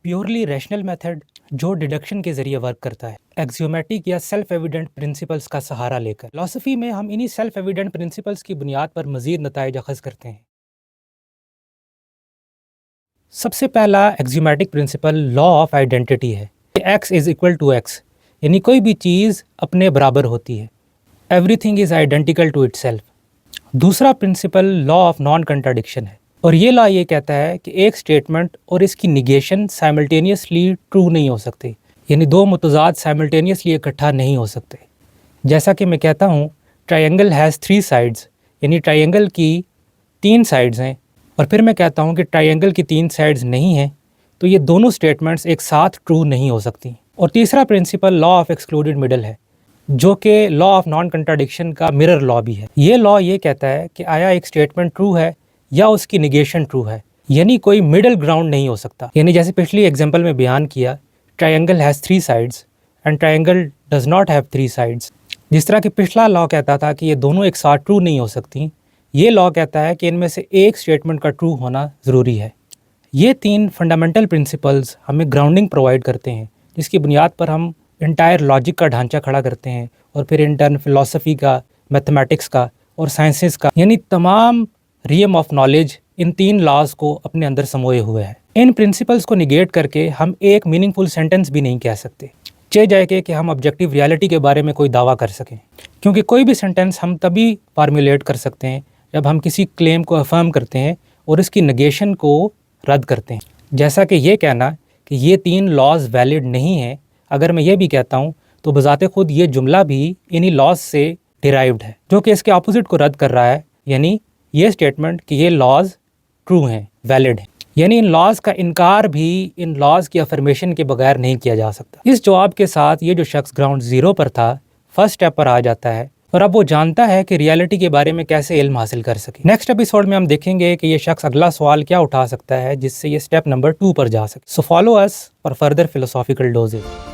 Purely rational method جو deduction کے ذریعے ورک کرتا ہے، ایکزیومیٹک یا سیلف ایویڈنٹ پرنسپلس کا سہارا لے کر۔ فلسفی میں ہم انہی سیلف ایویڈنٹ پرنسپلس کی بنیاد پر مزید نتائج اخذ کرتے ہیں۔ سب سے پہلا axiomatic principle law of identity ہے، X is equal to X, یعنی کوئی بھی چیز اپنے برابر ہوتی ہے، everything is identical to itself. دوسرا principle law of non contradiction ہے، اور یہ لا یہ کہتا ہے کہ ایک اسٹیٹمنٹ اور اس کی نیگیشن سائملٹینیسلی ٹرو نہیں ہو سکتے، یعنی دو متضاد سائملٹینیسلی اکٹھا نہیں ہو سکتے۔ جیسا کہ میں کہتا ہوں ٹرائنگل ہیز 3 سائڈز، یعنی ٹرائنگل کی 3 سائڈز ہیں، اور پھر میں کہتا ہوں کہ ٹرائنگل کی 3 سائڈز نہیں ہیں، تو یہ دونوں اسٹیٹمنٹس ایک ساتھ ٹرو نہیں ہو سکتی۔ اور تیسرا principle law of excluded middle ہے، جو کہ لا آف نان کنٹراڈکشن کا مرر لا بھی ہے۔ یہ لا یہ کہتا ہے کہ آیا ایک اسٹیٹمنٹ ٹرو ہے یا اس کی نیگیشن ٹرو ہے، یعنی کوئی مڈل گراؤنڈ نہیں ہو سکتا۔ یعنی جیسے پچھلی ایگزامپل میں بیان کیا، triangle has 3 sides and triangle does not have 3 sides. جس طرح کہ پچھلا لا کہتا تھا کہ یہ دونوں ایک ساتھ ٹرو نہیں ہو سکتی، یہ لا کہتا ہے کہ ان میں سے ایک اسٹیٹمنٹ کا ٹرو ہونا ضروری ہے۔ یہ 3 فنڈامنٹل پرنسپلز ہمیں گراؤنڈنگ پرووائڈ کرتے ہیں، جس کی بنیاد پر ہم انٹائر لاجک کا ڈھانچہ کھڑا کرتے ہیں، اور پھر انٹرن فلسفی کا، میتھمیٹکس کا اور سائنسز کا، یعنی تمام rim of knowledge in 3 laws کو اپنے اندر سموئے ہوئے ہے۔ ان پرنسپلز کو نگیٹ کر کے ہم ایک میننگ فل سینٹنس بھی نہیں کہہ سکتے، چاہے جائے کہ ہم آبجیکٹیو ریالٹی کے بارے میں کوئی دعویٰ کر سکیں، کیونکہ کوئی بھی سینٹنس ہم تبھی فارمولیٹ کر سکتے ہیں جب ہم کسی کلیم کو افرم کرتے ہیں اور اس کی نگیشن کو رد کرتے ہیں۔ جیسا کہ یہ کہنا کہ یہ 3 لاز ویلڈ نہیں ہیں، اگر میں یہ بھی کہتا ہوں تو بذات خود یہ جملہ بھی انہی لاز سے ڈیرائیوڈ ہے، جو کہ اس کے اپوزٹ کو رد کر رہا ہے، یعنی یہ اسٹیٹمنٹ کہ یہ لاز ٹرو ہیں، ویلڈ ہیں، یعنی ان لاز کا انکار بھی ان لاز کی افرمیشن کے بغیر نہیں کیا جا سکتا۔ اس جواب کے ساتھ یہ جو شخص گراؤنڈ 0 پر تھا، فرسٹ اسٹیپ پر آ جاتا ہے، اور اب وہ جانتا ہے کہ ریالٹی کے بارے میں کیسے علم حاصل کر سکے۔ نیکسٹ ایپیسوڈ میں ہم دیکھیں گے کہ یہ شخص اگلا سوال کیا اٹھا سکتا ہے جس سے یہ اسٹیپ نمبر 2 پر جا سکے۔ So follow us for further philosophical doses.